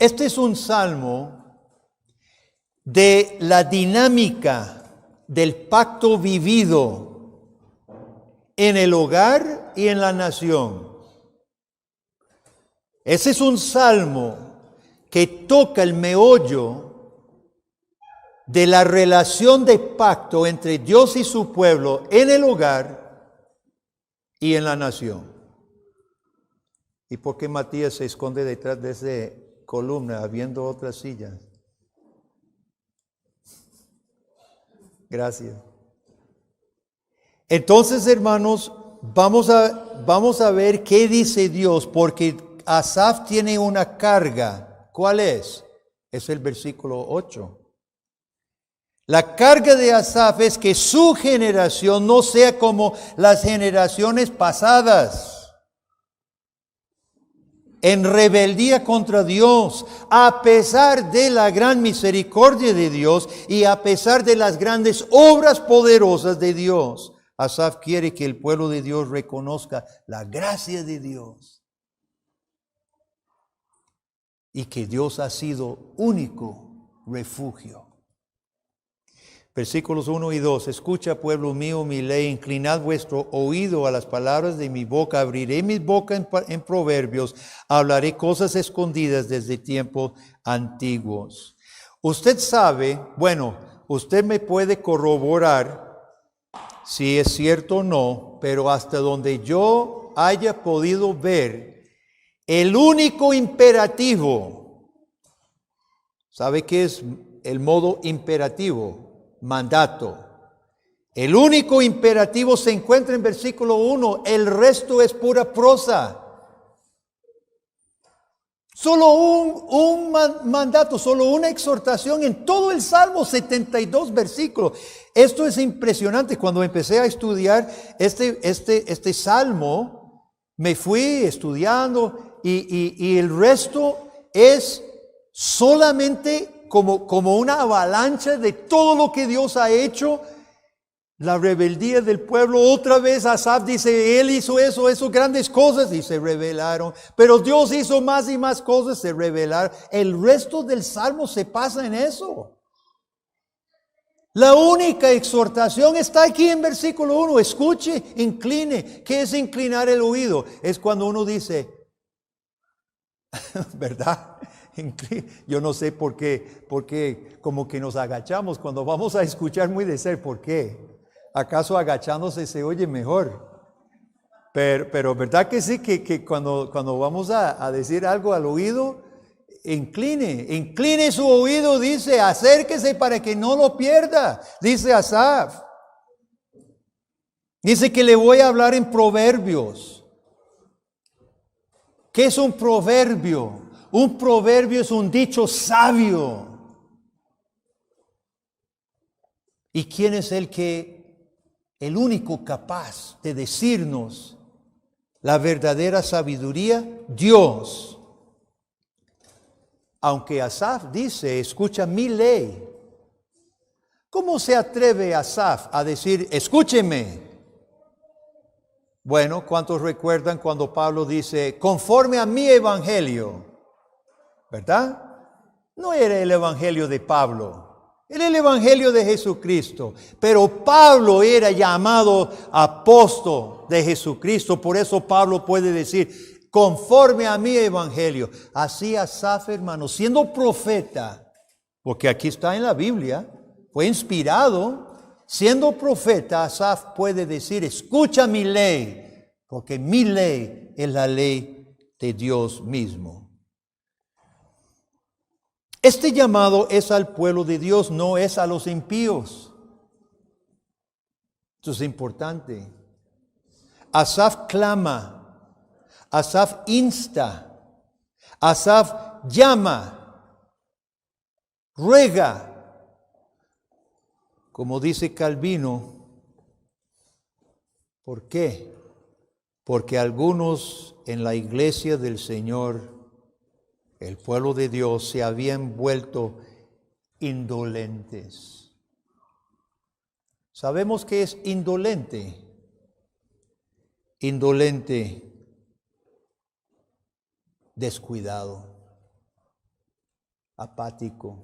este es un salmo de la dinámica del pacto vivido en el hogar y en la nación. Ese es un salmo que toca el meollo de la relación de pacto entre Dios y su pueblo en el hogar y en la nación. ¿Y por qué Matías se esconde detrás de esa columna habiendo otras sillas? Gracias. Entonces, hermanos, vamos a ver qué dice Dios, porque Asaf tiene una carga. ¿Cuál es? Es el versículo 8. La carga de Asaf es que su generación no sea como las generaciones pasadas, en rebeldía contra Dios, a pesar de la gran misericordia de Dios y a pesar de las grandes obras poderosas de Dios. Asaf quiere que el pueblo de Dios reconozca la gracia de Dios y que Dios ha sido único refugio. Versículos 1 y 2. Escucha, pueblo mío, mi ley, inclinad vuestro oído a las palabras de mi boca, abriré mi boca en proverbios, hablaré cosas escondidas desde tiempos antiguos. Usted sabe, bueno, usted me puede corroborar si es cierto o no, pero hasta donde yo haya podido ver, el único imperativo, ¿sabe qué es el modo imperativo? Mandato. El único imperativo se encuentra en versículo 1, el resto es pura prosa. Solo un mandato, solo una exhortación en todo el Salmo, 72 versículos. Esto es impresionante. Cuando empecé a estudiar este Salmo, me fui estudiando y el resto es solamente como una avalancha de todo lo que Dios ha hecho, la rebeldía del pueblo. Otra vez Asaf dice, él hizo eso, grandes cosas, y se rebelaron. Pero Dios hizo más y más cosas, se rebelaron. El resto del Salmo se pasa en eso. La única exhortación está aquí en versículo 1. Escuche, incline. ¿Qué es inclinar el oído? Es cuando uno dice, ¿verdad? Yo no sé por qué como que nos agachamos cuando vamos a escuchar muy de cerca. ¿Por qué? ¿Acaso agachándose se oye mejor? Pero ¿verdad que sí? Que cuando vamos a decir algo al oído, incline su oído, dice, acérquese para que no lo pierda, dice Asaf. Dice que le voy a hablar en proverbios. ¿Qué es un proverbio? Un proverbio es un dicho sabio. ¿Y quién es el único capaz de decirnos la verdadera sabiduría? Dios. Aunque Asaf dice, escucha mi ley. ¿Cómo se atreve Asaf a decir, escúcheme? Bueno, ¿cuántos recuerdan cuando Pablo dice, conforme a mi evangelio? ¿Verdad? No era el evangelio de Pablo, era el evangelio de Jesucristo. Pero Pablo era llamado apóstol de Jesucristo, por eso Pablo puede decir, conforme a mi evangelio. Así Asaf, hermano, siendo profeta, porque aquí está en la Biblia, fue inspirado, siendo profeta, Asaf puede decir, escucha mi ley, porque mi ley es la ley de Dios mismo. Este llamado es al pueblo de Dios, no es a los impíos. Esto es importante. Asaf clama, Asaf insta, Asaf llama, ruega. Como dice Calvino, ¿por qué? Porque algunos en la iglesia del Señor, el pueblo de Dios, se habían vuelto indolentes. ¿Sabemos qué es indolente? Indolente, descuidado. apático.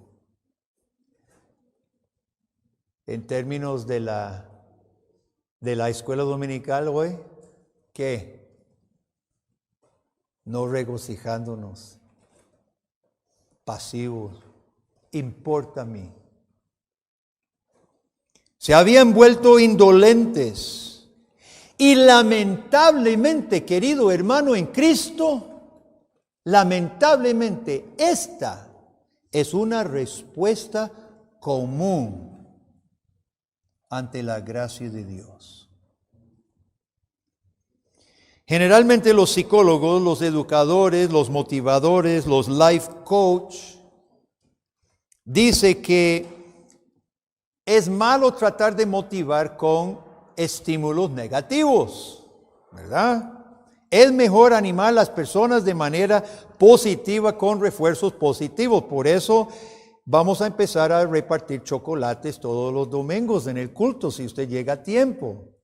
En términos de la escuela dominical hoy, ¿qué? No regocijándonos, pasivos, importa a mí. Se habían vuelto indolentes y lamentablemente, querido hermano en Cristo, lamentablemente esta es una respuesta común ante la gracia de Dios. Generalmente los psicólogos, los educadores, los motivadores, los life coach, dice que es malo tratar de motivar con estímulos negativos, ¿verdad? Es mejor animar a las personas de manera positiva con refuerzos positivos. Por eso vamos a empezar a repartir chocolates todos los domingos en el culto, si usted llega a tiempo.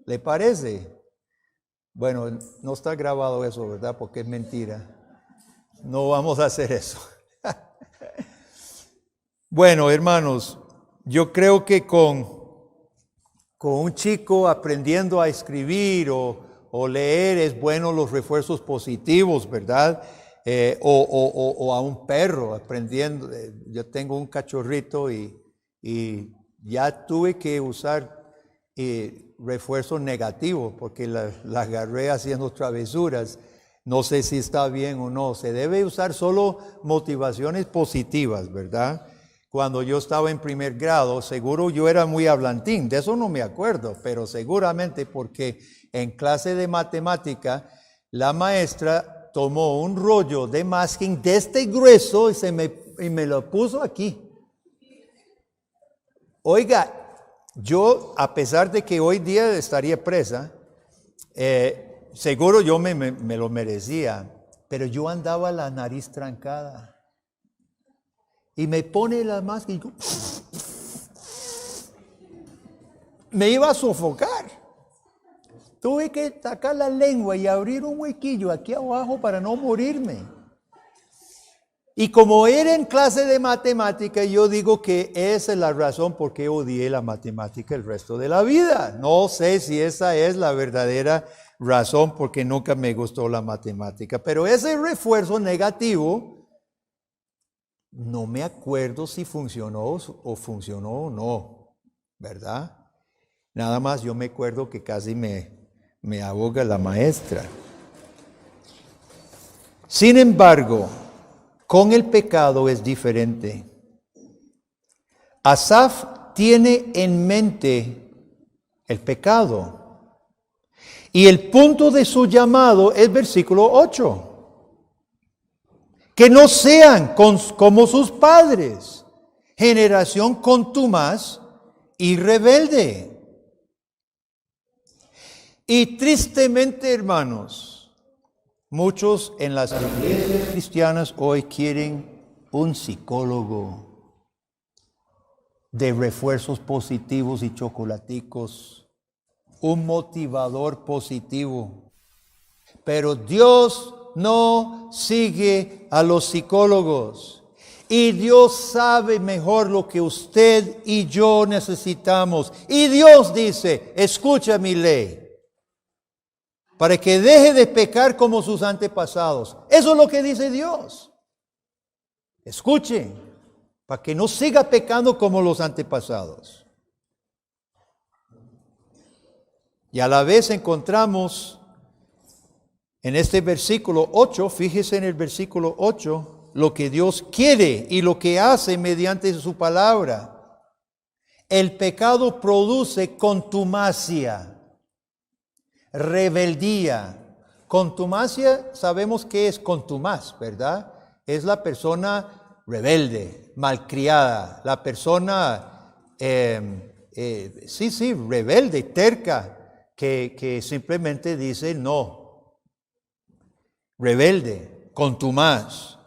¿Le parece? Bueno, no está grabado eso, ¿verdad? Porque es mentira. No vamos a hacer eso. Bueno, hermanos, yo creo que con un chico aprendiendo a escribir o leer es bueno los refuerzos positivos, ¿verdad? O a un perro aprendiendo. Yo tengo un cachorrito y ya tuve que usar refuerzos negativos porque la agarré haciendo travesuras. No sé si está bien o no. Se debe usar solo motivaciones positivas, ¿verdad? Cuando yo estaba en primer grado, seguro yo era muy hablantín, de eso no me acuerdo, pero seguramente porque en clase de matemática la maestra tomó un rollo de masking de este grueso y me lo puso aquí. Oiga, yo, a pesar de que hoy día estaría presa, seguro yo me lo merecía, pero yo andaba la nariz trancada. Y me pone la máscara y yo, me iba a sofocar. Tuve que sacar la lengua y abrir un huequillo aquí abajo para no morirme. Y como era en clase de matemática, yo digo que esa es la razón por qué odié la matemática el resto de la vida. No sé si esa es la verdadera razón porque nunca me gustó la matemática. Pero ese refuerzo negativo, no me acuerdo si funcionó o no, ¿verdad? Nada más yo me acuerdo que casi me ahoga la maestra. Sin embargo, con el pecado es diferente. Asaf tiene en mente el pecado. Y el punto de su llamado es versículo 8. Que no sean como sus padres, generación contumaz y rebelde. Y tristemente, hermanos, muchos en las iglesias cristianas hoy quieren un psicólogo de refuerzos positivos y chocolaticos, un motivador positivo. Pero Dios no sigue a los psicólogos. Y Dios sabe mejor lo que usted y yo necesitamos. Y Dios dice, escucha mi ley, para que deje de pecar como sus antepasados. Eso es lo que dice Dios. Escuche, para que no siga pecando como los antepasados. Y a la vez encontramos en este versículo 8, fíjese en el versículo 8, lo que Dios quiere y lo que hace mediante su palabra. El pecado produce contumacia, rebeldía. Contumacia, sabemos que es contumaz, ¿verdad? Es la persona rebelde, malcriada, la persona, rebelde, terca, que simplemente dice no. Rebelde, contumaz.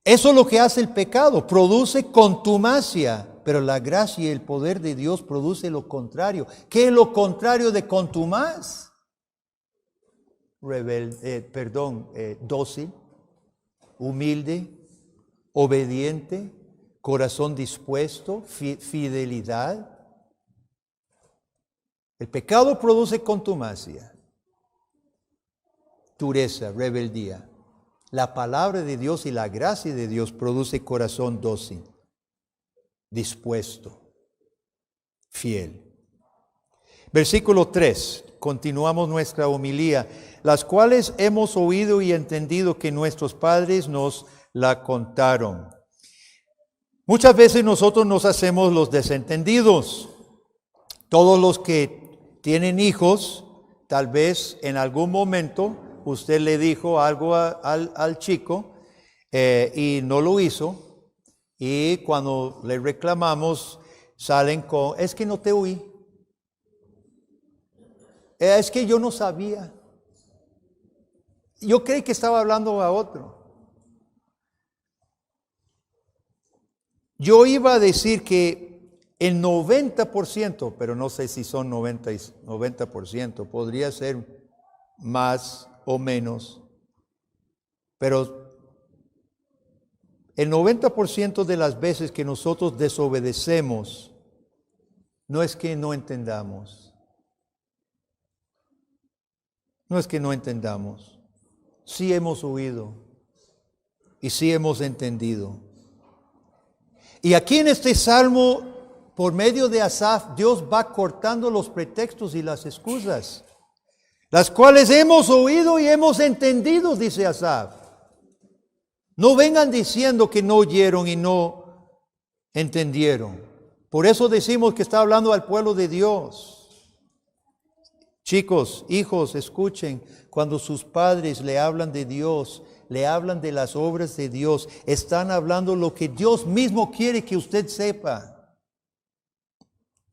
Eso es lo que hace el pecado, produce contumacia, pero la gracia y el poder de Dios produce lo contrario. ¿Qué es lo contrario de contumaz? Dócil, humilde, obediente, corazón dispuesto, fidelidad. El pecado produce contumacia, dureza, rebeldía. La palabra de Dios y la gracia de Dios produce corazón dócil, dispuesto, fiel. Versículo 3, continuamos nuestra homilía, las cuales hemos oído y entendido que nuestros padres nos la contaron. Muchas veces nosotros nos hacemos los desentendidos. Todos los que tienen hijos, tal vez en algún momento usted le dijo algo al chico y no lo hizo, y cuando le reclamamos salen con, es que no te oí, es que yo no sabía, yo creí que estaba hablando a otro. Yo iba a decir que el 90%, pero no sé si son 90%, podría ser más o menos, pero el 90% de las veces que nosotros desobedecemos, no es que no entendamos. No es que no entendamos. Sí hemos oído y sí hemos entendido. Y aquí en este salmo, por medio de Asaf, Dios va cortando los pretextos y las excusas, las cuales hemos oído y hemos entendido, dice Asaf. No vengan diciendo que no oyeron y no entendieron. Por eso decimos que está hablando al pueblo de Dios. Chicos, hijos, escuchen, cuando sus padres le hablan de Dios, le hablan de las obras de Dios, están hablando lo que Dios mismo quiere que usted sepa.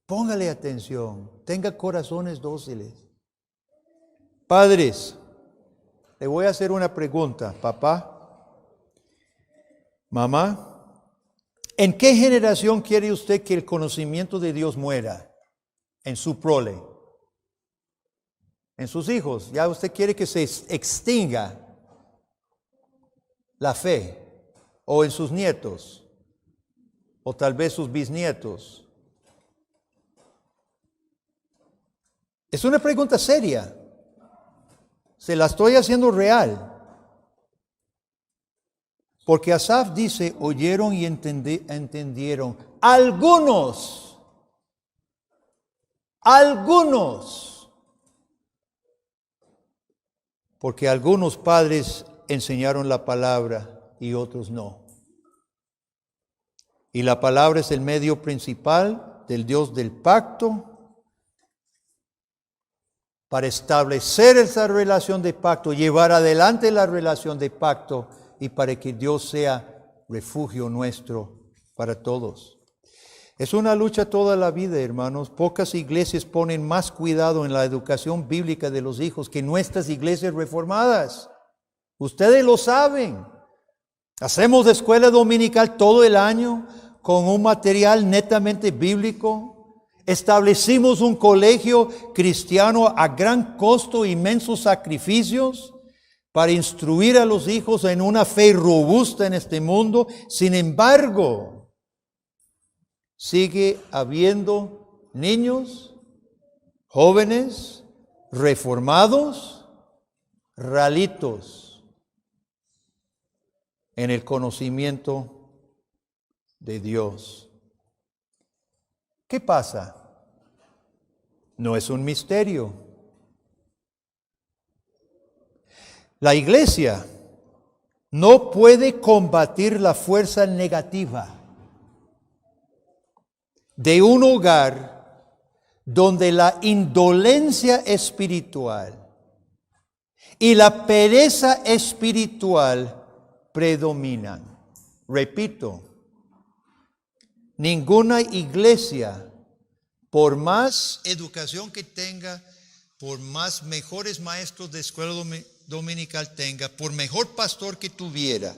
Póngale atención, tenga corazones dóciles. Padres, le voy a hacer una pregunta, papá, mamá, ¿en qué generación quiere usted que el conocimiento de Dios muera? En su prole, en sus hijos. Ya usted quiere que se extinga la fe, o en sus nietos, o tal vez sus bisnietos. Es una pregunta seria. Se la estoy haciendo real. Porque Asaf dice, oyeron y entendieron. Algunos. Porque algunos padres enseñaron la palabra y otros no. Y la palabra es el medio principal del Dios del pacto para establecer esa relación de pacto, llevar adelante la relación de pacto y para que Dios sea refugio nuestro para todos. Es una lucha toda la vida, hermanos. Pocas iglesias ponen más cuidado en la educación bíblica de los hijos que nuestras iglesias reformadas. Ustedes lo saben. Hacemos escuela dominical todo el año con un material netamente bíblico. Establecimos un colegio cristiano a gran costo, inmensos sacrificios para instruir a los hijos en una fe robusta en este mundo. Sin embargo, sigue habiendo niños, jóvenes, reformados, ralitos en el conocimiento de Dios. ¿Qué pasa? No es un misterio. La iglesia no puede combatir la fuerza negativa de un hogar donde la indolencia espiritual y la pereza espiritual predominan. Repito, ninguna iglesia, por más educación que tenga, por más mejores maestros de escuela dominical tenga, por mejor pastor que tuviera,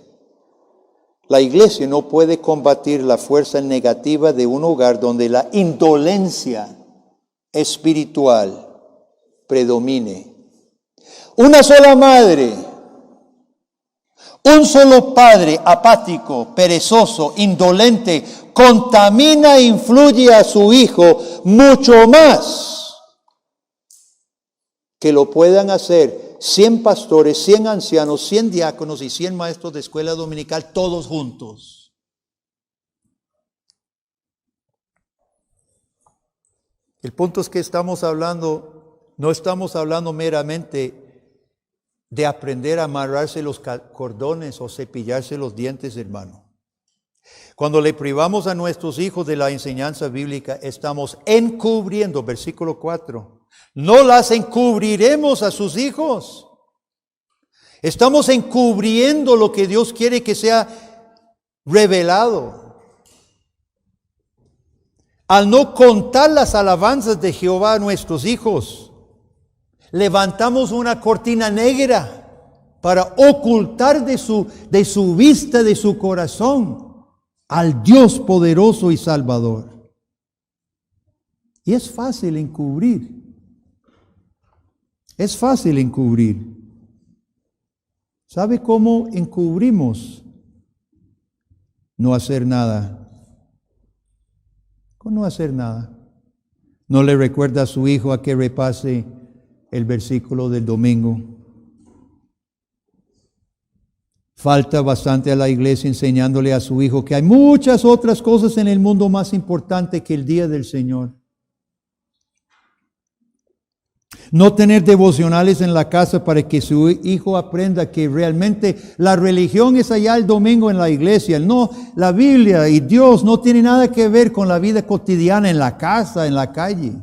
la iglesia no puede combatir la fuerza negativa de un hogar donde la indolencia espiritual predomine. Una sola madre, Un solo padre apático, perezoso, indolente, contamina e influye a su hijo mucho más que lo puedan hacer 100 pastores, 100 ancianos, 100 diáconos y 100 maestros de escuela dominical, todos juntos. El punto es que no estamos hablando meramente de aprender a amarrarse los cordones o cepillarse los dientes, hermano. Cuando le privamos a nuestros hijos de la enseñanza bíblica, estamos encubriendo, versículo 4. No las encubriremos a sus hijos. Estamos encubriendo lo que Dios quiere que sea revelado. Al no contar las alabanzas de Jehová a nuestros hijos, levantamos una cortina negra para ocultar de su vista, de su corazón, al Dios poderoso y salvador. Y es fácil encubrir. Es fácil encubrir. ¿Sabe cómo encubrimos? No hacer nada. Con no hacer nada. No le recuerda a su hijo a que repase el versículo del domingo. Falta bastante a la iglesia enseñándole a su hijo que hay muchas otras cosas en el mundo más importantes que el día del Señor. No tener devocionales en la casa para que su hijo aprenda que realmente la religión es allá el domingo en la iglesia. No, la Biblia y Dios no tiene nada que ver con la vida cotidiana en la casa, en la calle.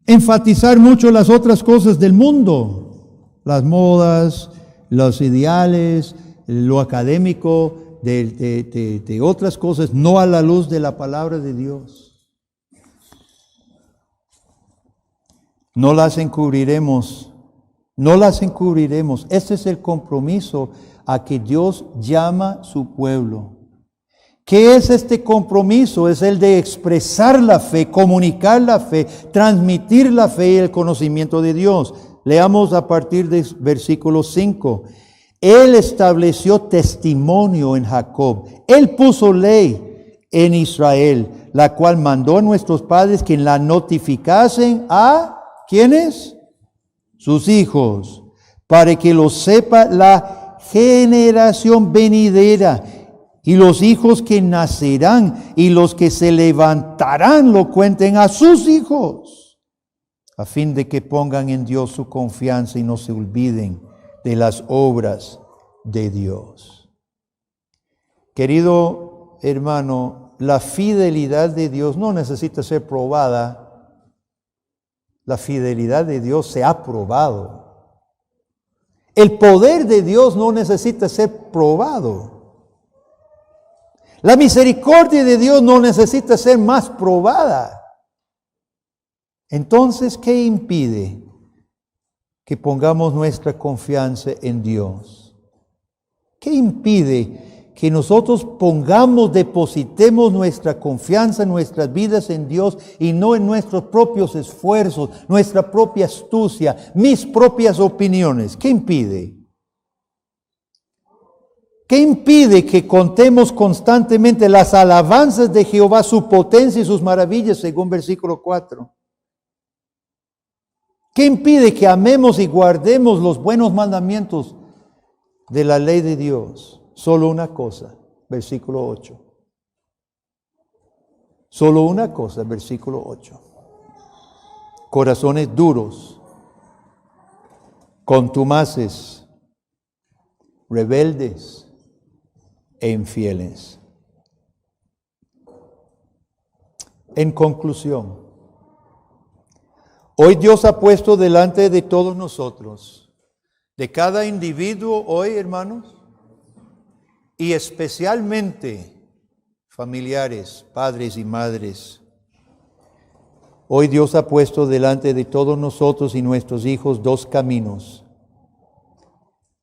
Enfatizar mucho las otras cosas del mundo, las modas, los ideales, lo académico, de otras cosas, no a la luz de la palabra de Dios. No las encubriremos, no las encubriremos. Ese es el compromiso a que Dios llama a su pueblo. ¿Qué es este compromiso? Es el de expresar la fe, comunicar la fe, transmitir la fe y el conocimiento de Dios. Leamos a partir de versículo 5. Él estableció testimonio en Jacob. Él puso ley en Israel, la cual mandó a nuestros padres que la notificasen a ¿quiénes? Sus hijos, para que lo sepa la generación venidera. Y los hijos que nacerán y los que se levantarán lo cuenten a sus hijos, a fin de que pongan en Dios su confianza y no se olviden de las obras de Dios. Querido hermano, la fidelidad de Dios no necesita ser probada. La fidelidad de Dios se ha probado. El poder de Dios no necesita ser probado. La misericordia de Dios no necesita ser más probada. Entonces, ¿qué impide que pongamos nuestra confianza en Dios? ¿Qué impide que nosotros depositemos nuestra confianza, nuestras vidas en Dios y no en nuestros propios esfuerzos, nuestra propia astucia, mis propias opiniones? ¿Qué impide? ¿Qué impide que contemos constantemente las alabanzas de Jehová, su potencia y sus maravillas, según versículo 4? ¿Qué impide que amemos y guardemos los buenos mandamientos de la ley de Dios? Solo una cosa, versículo 8. Solo una cosa, versículo 8. Corazones duros, contumaces, rebeldes e infieles. En conclusión, hoy Dios ha puesto delante de todos nosotros, de cada individuo hoy, hermanos, y especialmente familiares, padres y madres. Hoy Dios ha puesto delante de todos nosotros y nuestros hijos dos caminos.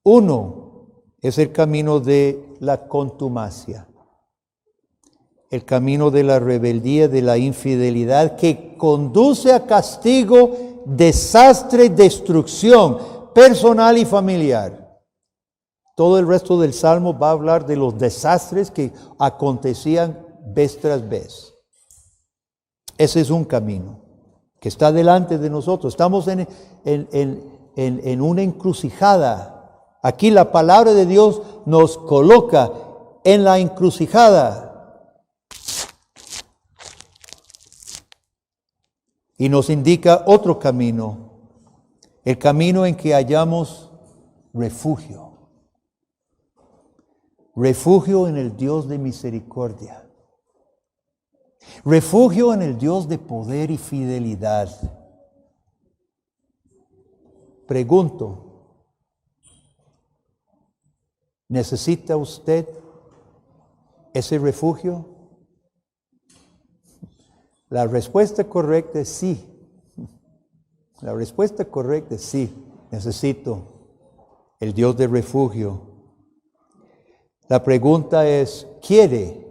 Uno es el camino de la contumacia, el camino de la rebeldía, de la infidelidad, que conduce a castigo, desastre, destrucción, personal y familiar. Todo el resto del Salmo va a hablar de los desastres que acontecían vez tras vez. Ese es un camino que está delante de nosotros. Estamos en una encrucijada. Aquí la palabra de Dios nos coloca en la encrucijada. Y nos indica otro camino, el camino en que hallamos refugio. Refugio en el Dios de misericordia. Refugio en el Dios de poder y fidelidad. Pregunto, ¿necesita usted ese refugio? La respuesta correcta es sí. La respuesta correcta es sí. Necesito el Dios de refugio. La pregunta es, ¿quiere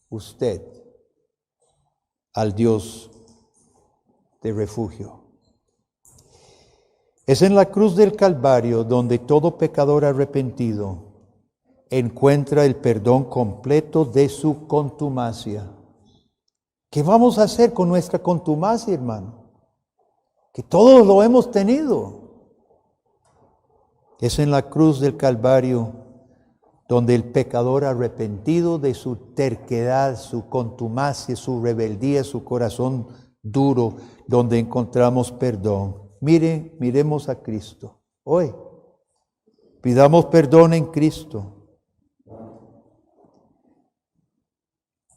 usted al Dios de refugio? Es en la cruz del Calvario donde todo pecador arrepentido encuentra el perdón completo de su contumacia. ¿Qué vamos a hacer con nuestra contumacia, hermano? Que todos lo hemos tenido. Es en la cruz del Calvario donde el pecador arrepentido de su terquedad, su contumacia, su rebeldía, su corazón duro, donde encontramos perdón. Miremos a Cristo. Hoy, pidamos perdón en Cristo.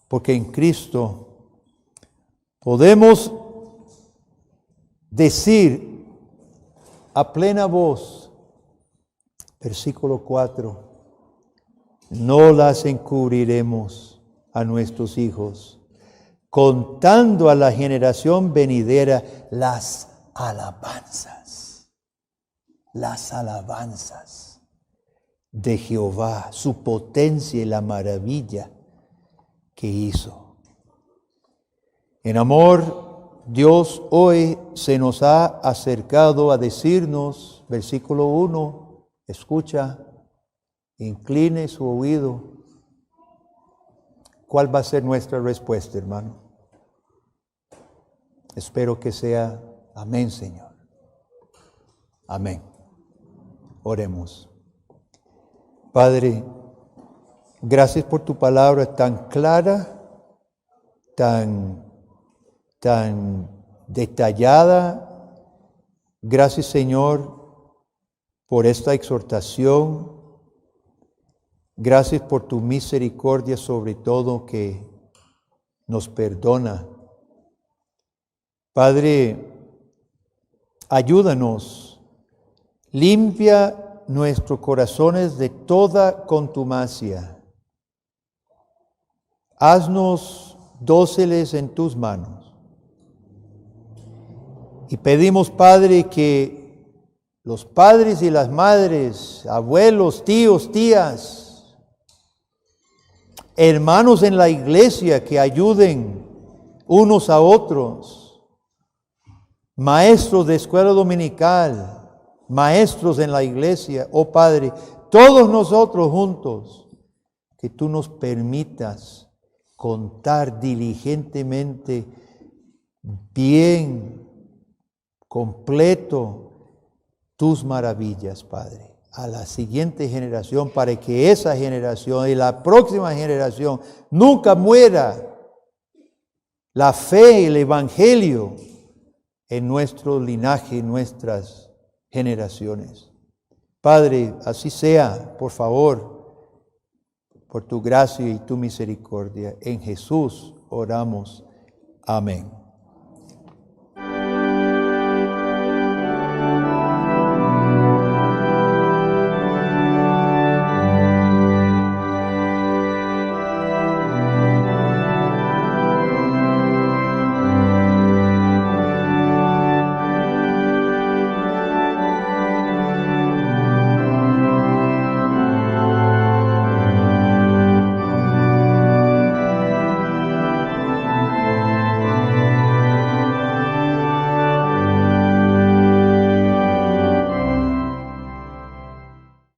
Porque en Cristo podemos decir a plena voz, versículo 4, no las encubriremos a nuestros hijos, contando a la generación venidera las alabanzas de Jehová, su potencia y la maravilla que hizo. En amor, Dios hoy se nos ha acercado a decirnos, versículo 1, escucha, incline su oído. ¿Cuál va a ser nuestra respuesta, hermano? Espero que sea amén, Señor. Amén. Oremos. Padre, gracias por tu palabra tan clara, tan detallada. Gracias, Señor, por esta exhortación. Gracias por tu misericordia, sobre todo, que nos perdona. Padre, ayúdanos, limpia nuestros corazones de toda contumacia. Haznos dóciles en tus manos. Y pedimos, Padre, que los padres y las madres, abuelos, tíos, tías, hermanos en la iglesia, que ayuden unos a otros, maestros de escuela dominical, maestros en la iglesia, oh Padre, todos nosotros juntos, que tú nos permitas contar diligentemente, bien, completo, tus maravillas, Padre, a la siguiente generación, para que esa generación y la próxima generación nunca muera la fe y el evangelio en nuestro linaje, en nuestras generaciones. Padre, así sea, por favor, por tu gracia y tu misericordia. En Jesús oramos. Amén.